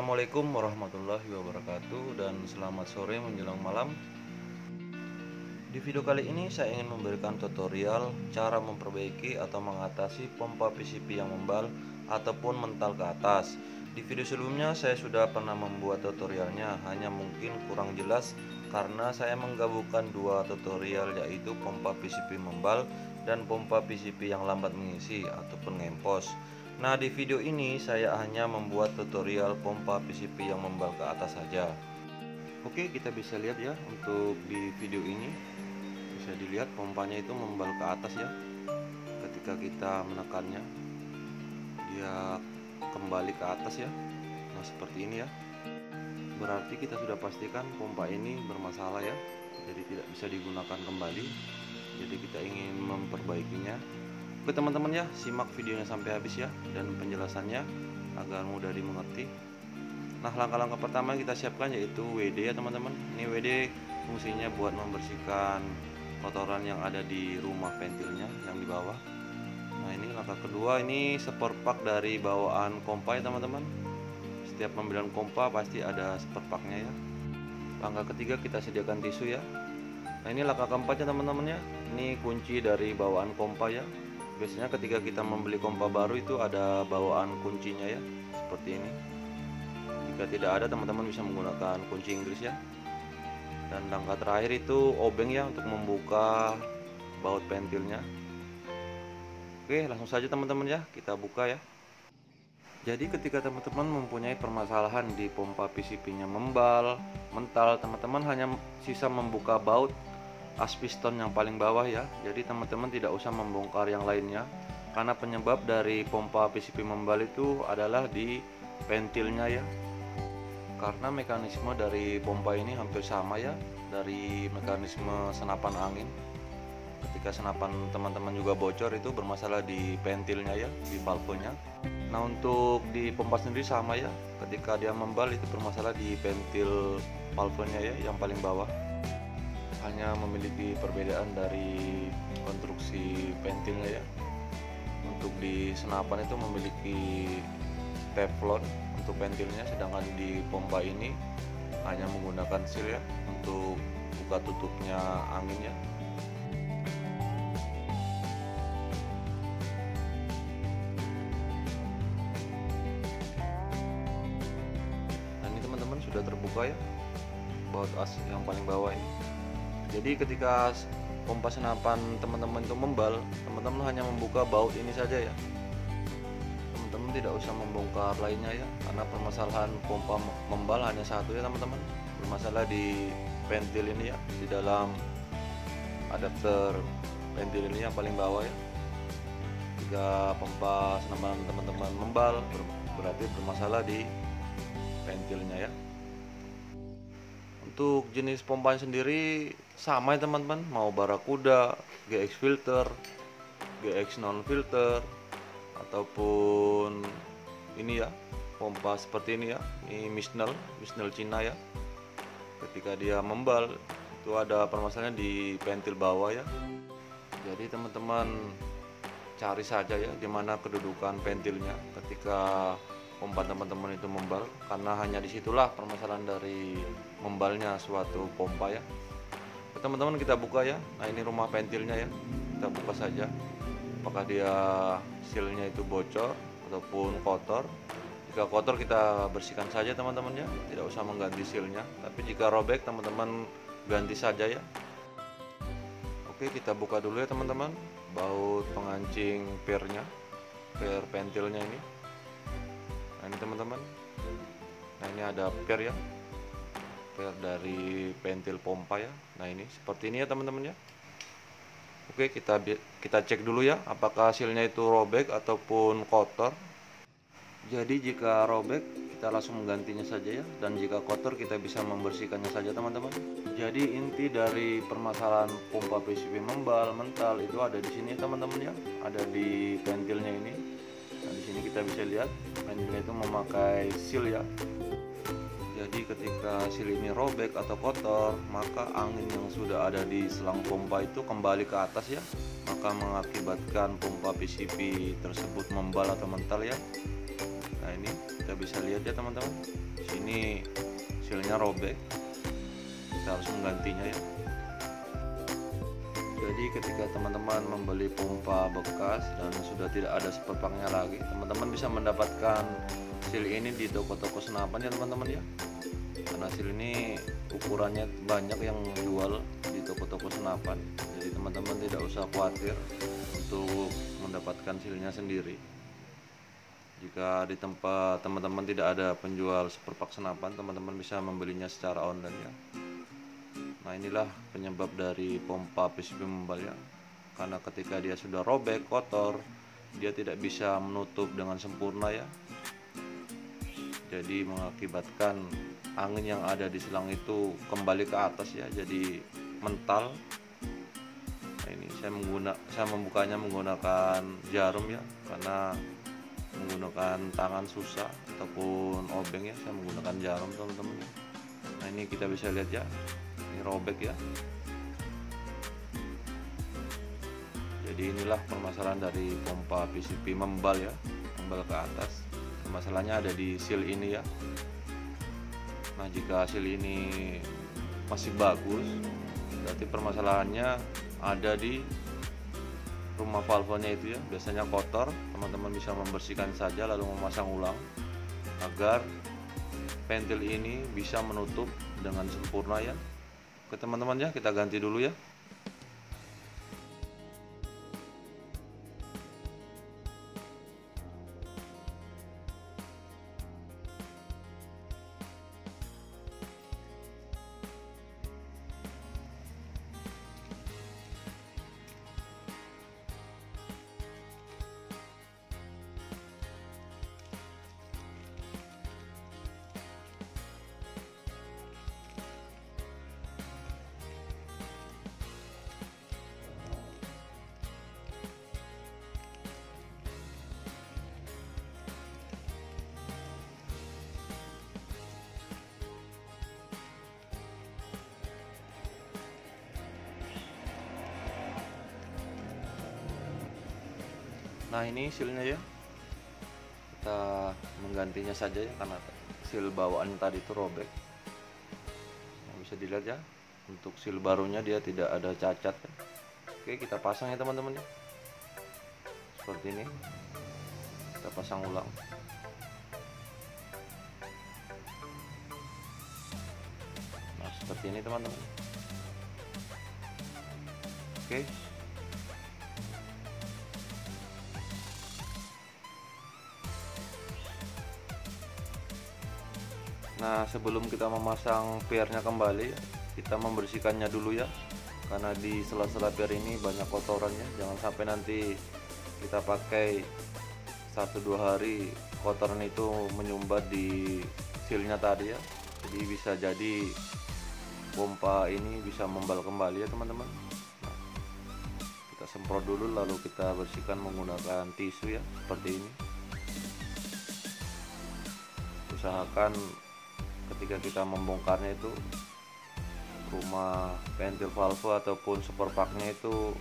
Assalamualaikum warahmatullahi wabarakatuh dan selamat sore menjelang malam. Di video kali ini saya ingin memberikan tutorial cara memperbaiki atau mengatasi pompa PCP yang membal ataupun mental ke atas. Di video sebelumnya saya sudah pernah membuat tutorialnya, hanya mungkin kurang jelas karena saya menggabungkan dua tutorial, yaitu pompa PCP membal dan pompa PCP yang lambat mengisi ataupun ngempos. Nah, di video ini saya hanya membuat tutorial pompa PCP yang membal ke atas saja. Oke, kita bisa lihat ya, untuk di video ini bisa dilihat pompanya itu membal ke atas ya. Ketika kita menekannya, dia kembali ke atas ya. Nah, seperti ini ya. Berarti kita sudah pastikan pompa ini bermasalah ya, jadi tidak bisa digunakan kembali. Jadi kita ingin memperbaikinya. Oke teman-teman ya, simak videonya sampai habis ya, dan penjelasannya agar mudah dimengerti. Nah, langkah-langkah pertama kita siapkan yaitu WD ya teman-teman. Ini WD fungsinya buat membersihkan kotoran yang ada di rumah ventilnya yang di bawah. Nah, ini langkah kedua, ini spare part dari bawaan pompa ya teman-teman. Setiap pembelian pompa pasti ada spare partnya ya. Langkah ketiga, kita sediakan tisu ya. Nah, ini langkah keempat ya teman-teman ya. Ini kunci dari bawaan pompa ya. Biasanya ketika kita membeli pompa baru itu ada bawaan kuncinya ya, seperti ini. Jika tidak ada, teman-teman bisa menggunakan kunci Inggris ya. Dan langkah terakhir itu obeng ya, untuk membuka baut ventilnya. Oke, langsung saja teman-teman ya, kita buka ya. Jadi ketika teman-teman mempunyai permasalahan di pompa PCP-nya membal, mental, teman-teman hanya sisa membuka baut as piston yang paling bawah ya. Jadi teman-teman tidak usah membongkar yang lainnya, karena penyebab dari pompa PCP membal itu adalah di ventilnya ya. Karena mekanisme dari pompa ini hampir sama ya, dari mekanisme senapan angin. Ketika senapan teman-teman juga bocor, itu bermasalah di ventilnya ya, di valvenya. Nah, untuk di pompa sendiri sama ya, ketika dia membal itu bermasalah di ventil valvenya ya, yang paling bawah. Hanya memiliki perbedaan dari konstruksi ventilnya ya. Untuk di senapan itu memiliki teflon untuk ventilnya, sedangkan di pompa ini hanya menggunakan seal ya untuk buka tutupnya angin ya. Nah, ini teman-teman sudah terbuka ya baut as yang paling bawah ini. Jadi ketika pompa senapan teman-teman itu membal, teman-teman hanya membuka baut ini saja ya. Teman-teman tidak usah membongkar lainnya ya, karena permasalahan pompa membal hanya satu ya teman-teman. Bermasalah di ventil ini ya, di dalam adapter ventil ini yang paling bawah ya. Jika pompa senapan teman-teman membal, berarti bermasalah di ventilnya ya. Untuk jenis pompa sendiri sama ya teman-teman, mau Barakuda, GX filter, GX non filter, ataupun ini ya, pompa seperti ini ya, ini Misnel Cina ya. Ketika dia membal itu ada permasalahan di ventil bawah ya. Jadi teman-teman cari saja ya di mana kedudukan ventilnya ketika pompa teman-teman itu membal, karena hanya disitulah permasalahan dari membalnya suatu pompa ya. Teman-teman kita buka ya. Nah, ini rumah ventilnya ya, kita buka saja apakah dia sealnya itu bocor ataupun kotor. Jika kotor kita bersihkan saja teman-teman ya, tidak usah mengganti sealnya. Tapi jika robek, teman-teman ganti saja ya. Oke, kita buka dulu ya teman-teman baut pengancing pernya, per ventilnya ini. Nah, ini teman-teman, nah ini ada per ya, per dari ventil pompa ya. Nah, ini seperti ini ya teman-teman ya. Oke, kita cek dulu ya apakah sealnya itu robek ataupun kotor. Jadi jika robek kita langsung menggantinya saja ya, dan jika kotor kita bisa membersihkannya saja teman-teman. Jadi inti dari permasalahan pompa PCP membal, mental itu ada di sini teman-teman ya, ada di ventilnya ini. Nah, di sini kita bisa lihat ventilnya itu memakai seal ya. Jadi ketika seal ini robek atau kotor, maka angin yang sudah ada di selang pompa itu kembali ke atas ya, maka mengakibatkan pompa PCP tersebut membal atau mental ya. Nah, ini kita bisa lihat ya teman-teman. Di sini silnya robek, kita harus menggantinya ya. Jadi ketika teman-teman membeli pompa bekas dan sudah tidak ada seperpaknya lagi, teman-teman bisa mendapatkan sil ini di toko-toko senapan ya teman-teman ya. Karena sil ini ukurannya banyak yang jual di toko-toko senapan, jadi teman-teman tidak usah khawatir untuk mendapatkan silnya sendiri. Jika di tempat teman-teman tidak ada penjual seperpak senapan, teman-teman bisa membelinya secara online ya. Nah, inilah penyebab dari pompa PCP membal ya. Karena ketika dia sudah robek, kotor, dia tidak bisa menutup dengan sempurna ya. Jadi mengakibatkan angin yang ada di selang itu kembali ke atas ya, jadi mental. Nah, ini saya membukanya menggunakan jarum ya, karena menggunakan tangan susah ataupun obeng ya, saya menggunakan jarum teman-teman. Nah, ini kita bisa lihat ya, ini robek ya. Jadi inilah permasalahan dari pompa PCP membal ya, membal ke atas. Masalahnya ada di seal ini ya. Nah, jika seal ini masih bagus, berarti permasalahannya ada di rumah valvenya itu ya. Biasanya kotor, teman-teman bisa membersihkan saja lalu memasang ulang agar ventil ini bisa menutup dengan sempurna ya. Oke teman-teman ya, kita ganti dulu ya. Nah, ini silnya ya, kita menggantinya saja ya, karena sil bawaan tadi itu robek. Nah, bisa dilihat ya, untuk sil barunya dia tidak ada cacat ya. Oke, kita pasang ya teman-teman ya, seperti ini. Kita pasang ulang. Nah, seperti ini teman-teman. Oke. Nah, sebelum kita memasang piarnya kembali, kita membersihkannya dulu ya, karena di sela-sela piar ini banyak kotorannya. Jangan sampai nanti kita pakai 1-2 hari kotoran itu menyumbat di silnya tadi ya. Jadi bisa jadi pompa ini bisa membal kembali ya teman-teman. Nah, kita semprot dulu lalu kita bersihkan menggunakan tisu ya, seperti ini. Usahakan ketika kita membongkarnya itu rumah ventil valve ataupun seperpaknya itu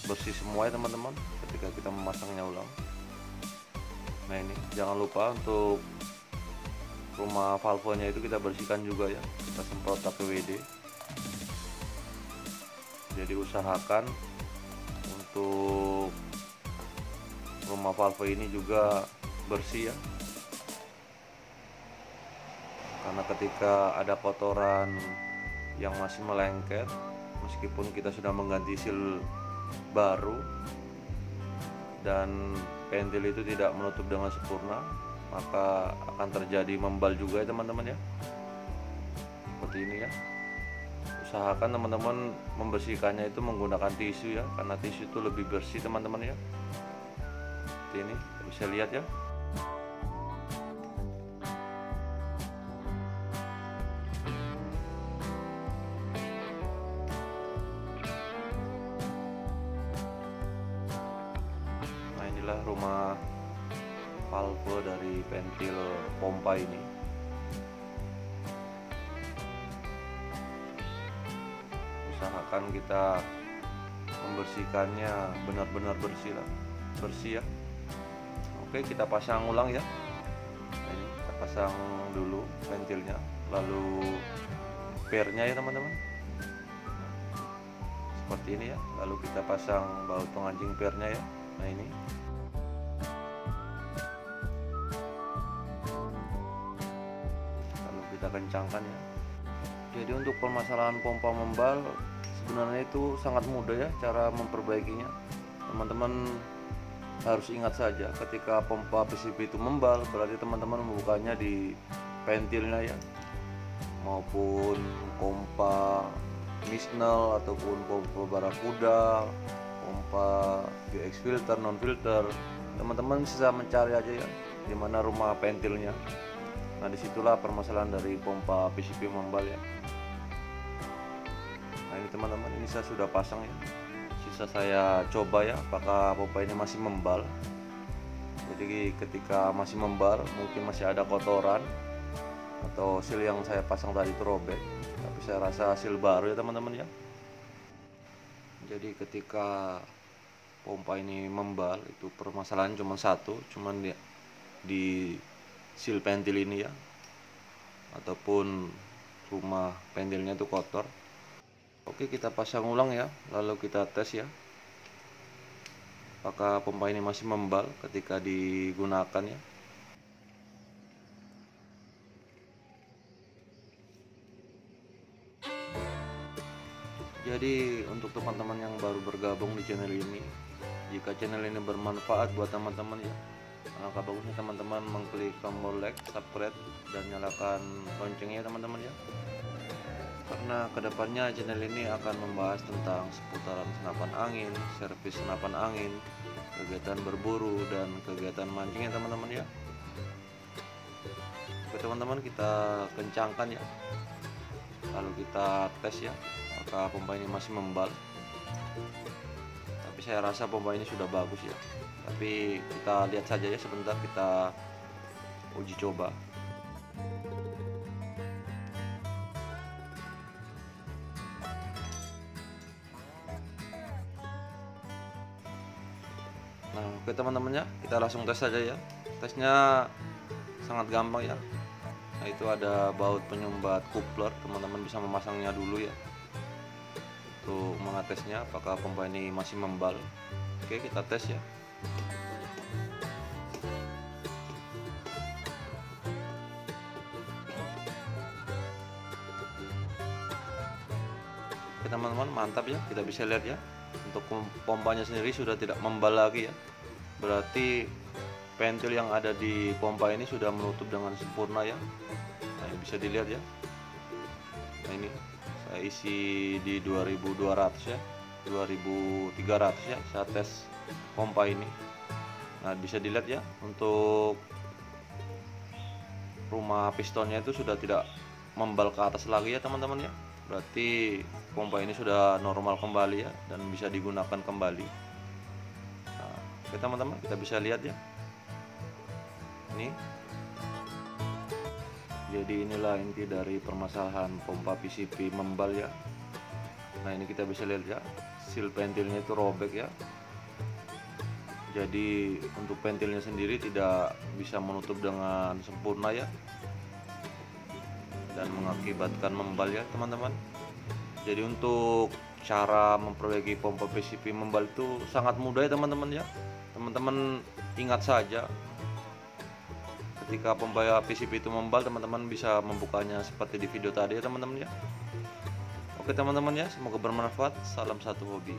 bersih semua ya teman-teman ketika kita memasangnya ulang. Nah, ini jangan lupa untuk rumah valvenya itu kita bersihkan juga ya, kita semprot pakai WD. Jadi usahakan untuk rumah valve ini juga bersih ya, karena ketika ada kotoran yang masih melengket meskipun kita sudah mengganti sil baru dan ventil itu tidak menutup dengan sempurna, maka akan terjadi membal juga ya teman-teman ya, seperti ini ya. Usahakan teman-teman membersihkannya itu menggunakan tisu ya, karena tisu itu lebih bersih teman-teman ya. Seperti ini bisa lihat ya. Inilah rumah valve dari ventil pompa ini. Usahakan kita membersihkannya benar-benar bersih ya. Oke, kita pasang ulang ya. Nah, ini kita pasang dulu ventilnya, lalu pernya ya teman-teman, seperti ini ya. Lalu kita pasang baut pengancing pernya ya. Nah ini, lalu kita kencangkan ya. Jadi untuk permasalahan pompa membal sebenarnya itu sangat mudah ya cara memperbaikinya. Teman-teman harus ingat saja, ketika pompa PCP itu membal, berarti teman-teman membukanya di ventilnya ya, maupun pompa Misnel ataupun pompa Barakuda, pompa GX filter, non filter. Teman-teman bisa mencari aja ya di mana rumah ventilnya. Nah disitulah permasalahan dari pompa PCP membal ya. Nah ini teman-teman, ini saya sudah pasang ya. Sisa saya coba ya apakah pompa ini masih membal. Jadi ketika masih membal, mungkin masih ada kotoran atau seal yang saya pasang tadi itu robek, tapi saya rasa seal baru ya teman-teman ya. Jadi ketika pompa ini membal, itu permasalahan cuma satu, cuman di seal pentil ini ya, ataupun rumah pentilnya itu kotor. Oke, kita pasang ulang ya, lalu kita tes ya apakah pompa ini masih membal ketika digunakan ya. Jadi untuk teman-teman yang baru bergabung di channel ini, jika channel ini bermanfaat buat teman-teman ya, alangkah bagusnya teman-teman mengklik tombol like, subscribe, dan nyalakan loncengnya teman-teman ya. Karena kedepannya channel ini akan membahas tentang seputaran senapan angin, servis senapan angin, kegiatan berburu, dan kegiatan mancing ya teman-teman ya. Oke teman-teman, kita kencangkan ya, lalu kita tes ya apakah pompa ini masih membal. Tapi saya rasa pompa ini sudah bagus ya, tapi kita lihat saja ya, sebentar kita uji coba. Nah oke teman-teman ya, kita langsung tes saja ya. Tesnya sangat gampang ya. Nah itu ada baut penyumbat coupler, teman-teman bisa memasangnya dulu ya untuk mengetesnya apakah pompa ini masih membal. Oke, kita tes ya. Oke teman-teman, mantap ya, kita bisa lihat ya, untuk pompanya sendiri sudah tidak membal lagi ya. Berarti ventil yang ada di pompa ini sudah menutup dengan sempurna ya. Nah ini bisa dilihat ya. Nah ini saya isi di 2200 ya, 2300 ya, saya tes pompa ini. Nah bisa dilihat ya, untuk rumah pistonnya itu sudah tidak membal ke atas lagi ya teman-teman ya. Berarti pompa ini sudah normal kembali ya, dan bisa digunakan kembali. Nah, oke teman-teman, kita bisa lihat ya, ini. Jadi inilah inti dari permasalahan pompa PCP membal ya. Nah ini kita bisa lihat ya, seal pentilnya itu robek ya. Jadi untuk pentilnya sendiri tidak bisa menutup dengan sempurna ya, dan mengakibatkan membal ya teman-teman. Jadi untuk cara memperbaiki pompa PCP membal itu sangat mudah ya teman-teman ya. Teman-teman ingat saja, ketika pompa PCP itu membal, teman-teman bisa membukanya seperti di video tadi ya teman-teman ya. Oke teman-teman ya, semoga bermanfaat. Salam satu hobi.